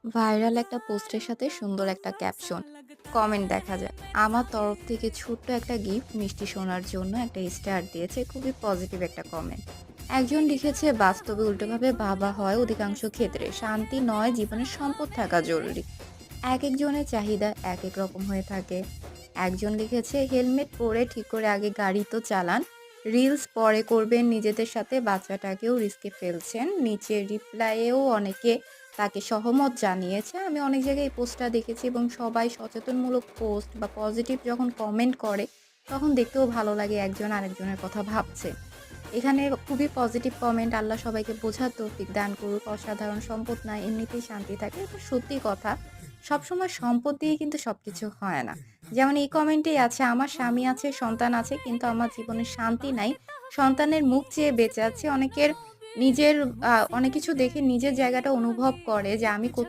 Viral একটা পোস্টের সাথে সুন্দর একটা ক্যাপশন, কমেন্ট দেখা যায়। আমার তরফ থেকে ছোট্ট একটা গিফট মিষ্টি শোনার জন্য একটা স্টার দিয়েছে, খুবই পজিটিভ একটা কমেন্ট। একজন লিখেছে, বাস্তবে উল্টোভাবে ভাবা হয় অধিকাংশ ক্ষেত্রে, শান্তি নয় জীবনের সম্পদ থাকা জরুরি। এক একজনের চাহিদা এক এক রকম হয়ে থাকে। একজন লিখেছে, হেলমেট পরে ঠিক করে আগে গাড়ি তো চালান, রিলস পরে করবেন, নিজেদের সাথে বাচ্চাটাকেও রিস্কে ফেলছেন। নিচের রিপ্লাইয়েও অনেকে তাকে সহমত জানিয়েছে। আমি অনেক জায়গায় এই পোস্টটা দেখেছি এবং সবাই সচেতনমূলক পোস্ট বা পজিটিভ যখন কমেন্ট করে তখন দেখতেও ভালো লাগে একজন আরেকজনের কথা ভাবছে। এখানে খুবই পজিটিভ কমেন্ট। আল্লাহ সবাইকে বোঝার তৌফিক দান করুক। অসাধারণ সম্পদ না, এমনিতেই শান্তি থাকে। এটা সত্যি কথা। সবসময় সম্পদ দিয়ে কিন্তু সবকিছু হয় না। যেমন এই কমেন্টেই আছে, আমার স্বামী আছে, সন্তান আছে, কিন্তু আমার জীবনে শান্তি নাই। সন্তানের মুখ চেয়ে বেঁচে আছি। অনেকের নিজের অনেক কিছু দেখে নিজের জায়গাটা অনুভব করে যে আমি